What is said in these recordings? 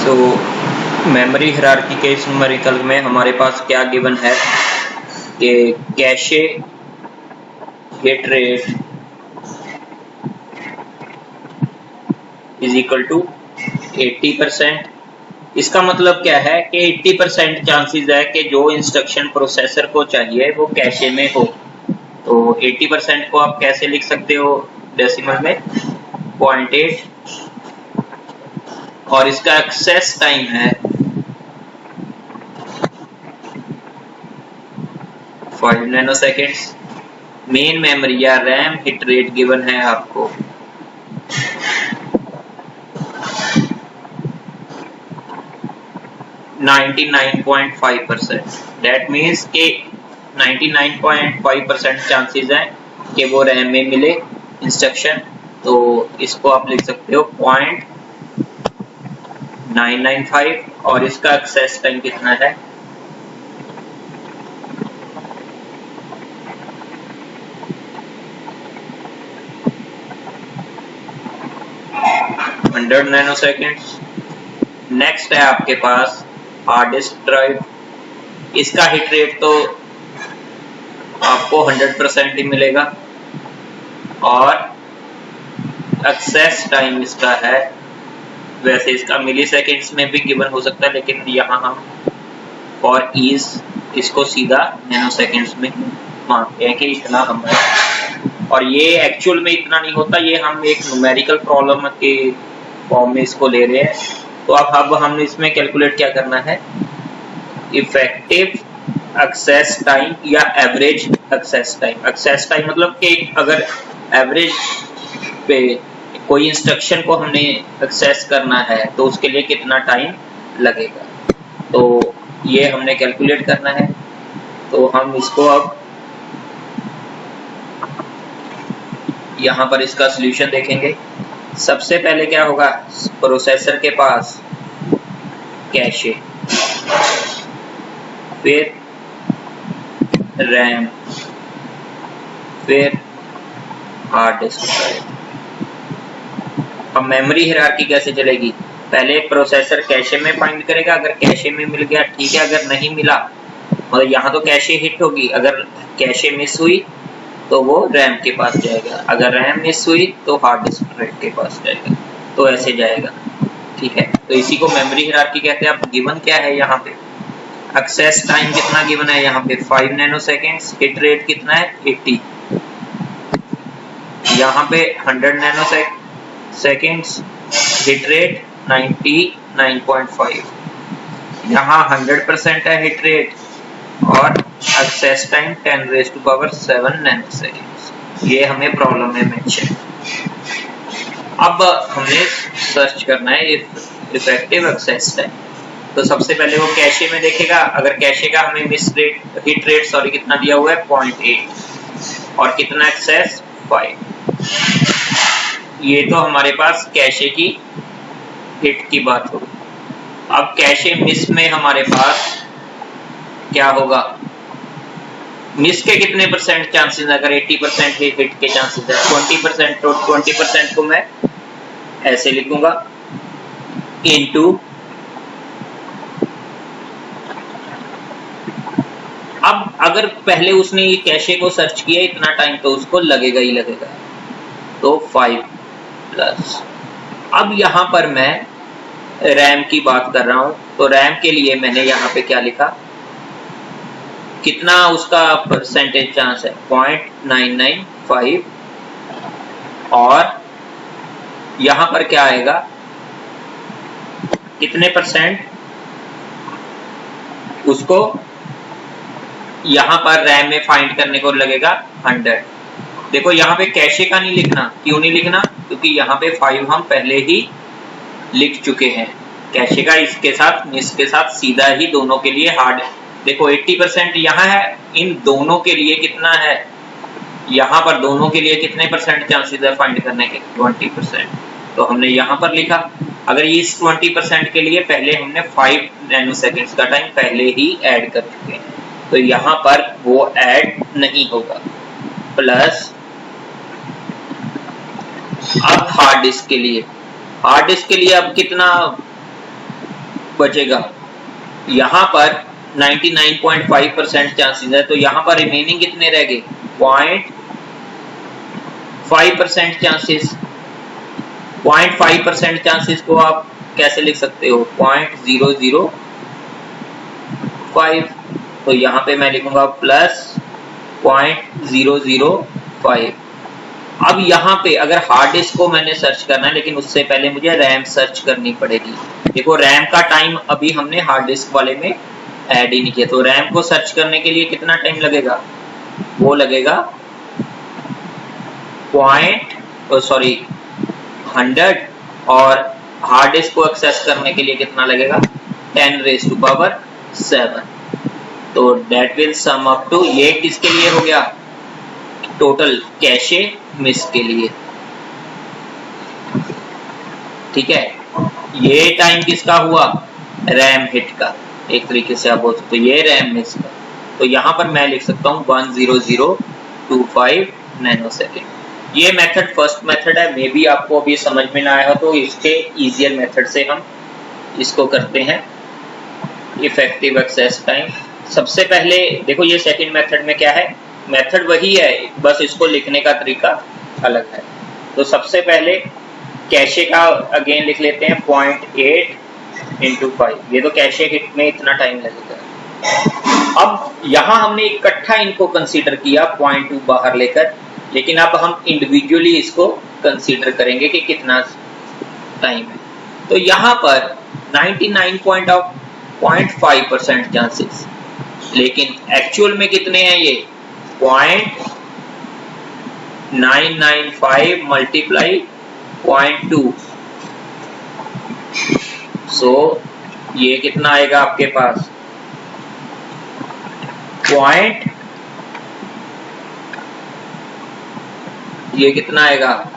तो memory hierarchy के इस न्यूमेरिकल में हमारे पास क्या गिवन है कि cache hit rate is equal to 80%। इसका मतलब क्या है कि 80% चांसेस है कि जो इंस्ट्रक्शन प्रोसेसर को चाहिए वो कैशे में हो। तो 80% को आप कैसे लिख सकते हो डेसिमल में 0.8 और इसका एक्सेस टाइम है 5 नैनोसेकेंड्स। मेन मेमोरी या रैम हिट रेट गिवन है आपको 99.5%। दैट मीन्स के 99.5% चांसेस हैं कि वो रैम में मिले इंस्ट्रक्शन। तो इसको आप लिख सकते हो 0.995 और इसका एक्सेस टाइम कितना है 100 नैनोसेकेंड्स। नेक्स्ट है आपके पास हार्ड डिस्क ड्राइव। इसका हिट रेट तो आपको 100% ही मिलेगा और एक्सेस टाइम इसका है, वैसे इसका मिली सेकेंड्स में भी गिवन हो सकता है लेकिन यहाँ हम फॉर ईज इसको सीधा नैनो सेकेंड्स में मानते हैं कि इतना हमारा, और ये एक्चुअल में इतना नहीं होता, ये हम एक न्यूमेरिकल प्रॉब्लम के फॉर्म में इसको ले रहे हैं। तो अब हम इसमें कैलकुलेट क्या करना है इफेक्टिव एक्सेस टाइम या average access time. Access time मतलब कि अगर एवरेज पे कोई इंस्ट्रक्शन को हमने एक्सेस करना है तो उसके लिए कितना टाइम लगेगा, तो ये हमने कैलकुलेट करना है। तो हम इसको अब यहाँ पर इसका सॉल्यूशन देखेंगे। सबसे पहले क्या होगा, प्रोसेसर के पास कैशे, फिर रैम, फिर हार्ड डिस्क ड्राइव। अब मेमोरी हायरार्की कैसे चलेगी, पहले प्रोसेसर कैशे में फाइंड करेगा, अगर कैशे में मिल गया ठीक है, अगर नहीं मिला मतलब यहाँ तो कैशे हिट होगी, अगर कैशे मिस हुई तो वो रैम के पास जाएगा, अगर रैम मिस हुई तो हार्ड डिस्क ड्राइव के पास जाएगा, तो ऐसे जाएगा। ठीक है, तो इसी को मेमोरी हायरार्की कहते हैं। अब गिवन क्या है यहाँ पे, एक्सेस टाइम कितना गिवन है यहाँ पे 5 नैनोसेकेंड्स, हिट रेट कितना है 80, यहाँ पे 100 नैनोसेकेंड्स, हिट रेट 99.5, यहाँ 100% है हिट रेट और एक्सेस टाइम 10⁻⁷ नैनोसेकेंड्स। ये हमें प्रॉब्लम में मेंशन। अब हमने सर्च करना है इफेक्टिव एक्सेस टाइम। तो सबसे पहले वो कैशे में देखेगा, अगर कैशे का हमें हिट रेट कितना दिया हुआ है 0.8 और कितना एक्सेस 5। ये तो हमारे पास कैशे की हिट की बात होगी। अब कैशे मिस में हमारे पास क्या होगा, मिस के कितने परसेंट चांसेस, अगर 80% हिट के चांसेस है 20%, तो 20% को मैं ऐसे लिखूंगा इनटू अब अगर पहले उसने ये कैशे को सर्च किया इतना टाइम तो उसको लगेगा ही लगेगा, तो 5 प्लस। अब यहाँ पर मैं रैम की बात कर रहा हूं, तो रैम के लिए मैंने यहाँ पे क्या लिखा, कितना उसका परसेंटेज चांस है 0.995 और यहाँ पर क्या आएगा, कितने परसेंट उसको यहाँ पर रैम में फाइंड करने को लगेगा 100। देखो यहाँ पे कैशे का नहीं लिखना, क्यों नहीं लिखना, क्योंकि यहाँ पे 5 हम पहले ही लिख चुके हैं। कैशे का इसके साथ सीधा ही दोनों के लिए हार्ड, देखो 80% यहाँ है, इन दोनों के लिए कितना है, यहाँ पर दोनों के लिए कितने परसेंट चांसेस है फाइंड करने के 20%, तो हमने यहाँ पर लिखा। अगर इस 20% के लिए पहले हमने 5 नैनोसेकेंड्स का टाइम पहले ही ऐड कर चुके हैं, तो यहाँ पर वो ऐड नहीं होगा। प्लस अब हार्ड डिस्क के लिए अब कितना बचेगा? यहाँ पर 99.5% चांसेस है, तो यहाँ पर रिमेनिंग कितने रह गए? 0.5% चांसेस। 0.5% चांसेस को आप कैसे लिख सकते हो? 0.005। तो यहाँ पे मैं लिखूंगा प्लस 0.005। अब यहाँ पे अगर हार्ड डिस्क को मैंने सर्च करना है, लेकिन उससे पहले मुझे रैम सर्च करनी पड़ेगी। देखो रैम का टाइम अभी हमने हार्ड डिस्क वाले में ऐड ही नहीं किया, तो रैम को सर्च करने के लिए कितना टाइम लगेगा? वो लगेगा 100, और हार्ड डिस्क को एक्सेस करने के लिए कितना लगेगा? 10⁻⁷। तो that will sum up to, ये किसके लिए हो गया? टोटल कैशे मिस के लिए। ठीक है, ये टाइम किसका हुआ? रैम हिट का, एक तरीके से आप बोल सकते हो ये रैम मिस का। तो यहाँ पर मैं लिख सकता हूँ 10025 नैनोसेकेंड। ये मेथड फर्स्ट मेथड है, मे बी आपको अभी समझ में ना आया हो, तो इसके इजियर मेथड से हम इसको करते हैं। इफेक्टिव एक्सेस टाइम, सबसे पहले देखो ये सेकंड मेथड में क्या है? मेथड वही है, बस इसको लिखने का तरीका अलग है। तो सबसे पहले कैशे का अगेन लिख लेते हैं 0.8 × 5, ये तो कैशे हिट में इतना टाइम लगेगा। अब यहाँ हमने इकट्ठा इनको कंसीडर किया 0.2 बाहर लेकर, लेकिन अब हम इंडिविजुअली इसको कंसीडर करेंगे कि कितना टाइम है। तो यहाँ पर 99.5% चांसेस, लेकिन एक्चुअल में कितने हैं? ये 0.995 मल्टीप्लाई 0.2, सो ये कितना आएगा आपके पास? ये कितना आएगा?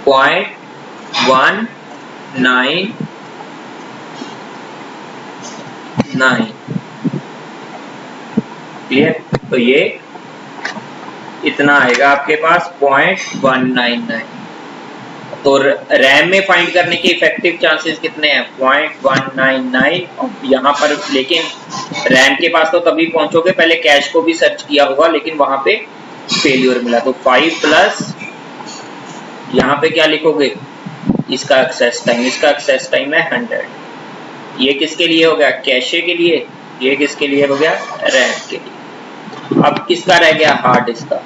0.199। क्लियर? तो ये इतना आएगा आपके पास 0.199। तो रैम में फाइंड करने के इफेक्टिव चांसेस कितने हैं? 0.199। यहाँ पर लेकिन रैम के पास तो तभी पहुंचोगे, पहले कैश को भी सर्च किया होगा, लेकिन वहां पे फेल्यूर मिला। तो 5 प्लस यहाँ पे क्या लिखोगे? इसका एक्सेस टाइम, इसका एक्सेस टाइम है 100। ये किसके लिए हो गया? कैशे के लिए। ये किसके लिए हो गया? रैम के लिए। अब किसका रह गया? हार्ड डिस्क का।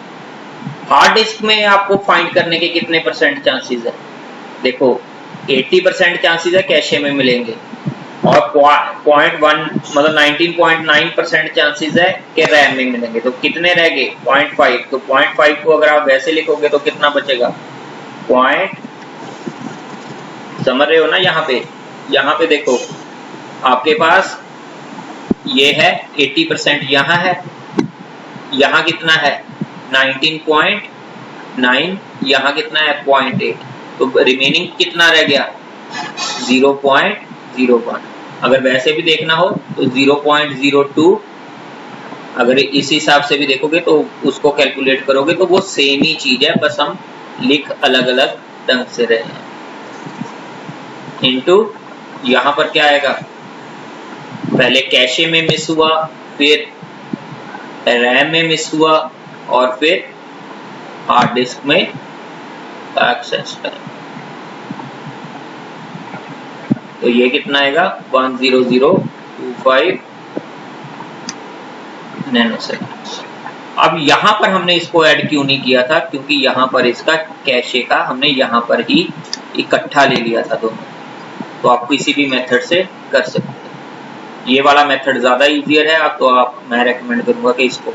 हार्ड डिस्क में आपको फाइंड करने के कितने परसेंट चांसेस है? देखो 80% चांसेस है कैशे में मिलेंगे, और 0.1 मतलब 19.9% चांसेस है कि रैम में मिलेंगे। तो कितने रह गए? 0.5। तो 0.5 को अगर आप वैसे लिखोगे तो कितना बचेगा? समझ रहे हो ना? यहाँ पे देखो आपके पास ये है 80%, यहाँ है, यहाँ कितना है? 19.9, यहाँ कितना है? 0.8। तो रिमेनिंग कितना रह गया? 0.01। अगर वैसे भी देखना हो तो 0.02। अगर इस हिसाब से भी देखोगे तो उसको कैलकुलेट करोगे तो वो सेम ही चीज है, बस हम लिख अलग अलग ढंग से रहे हैं। इनटू यहाँ पर क्या आएगा? पहले कैशे में मिस हुआ, फिर रैम में मिस हुआ, और फिर हार्ड डिस्क में एक्सेस टाइम। तो ये कितना आएगा? 10025 नैनोसेकंड्स। अब यहाँ पर हमने इसको ऐड क्यों नहीं किया था? क्योंकि यहाँ पर इसका कैशे का हमने यहाँ पर ही इकट्ठा ले लिया था दोनों। तो आप किसी भी मेथड से कर सकते हैं। ये वाला मेथड ज्यादा इजियर है, तो मैं रेकमेंड करूंगा कि इसको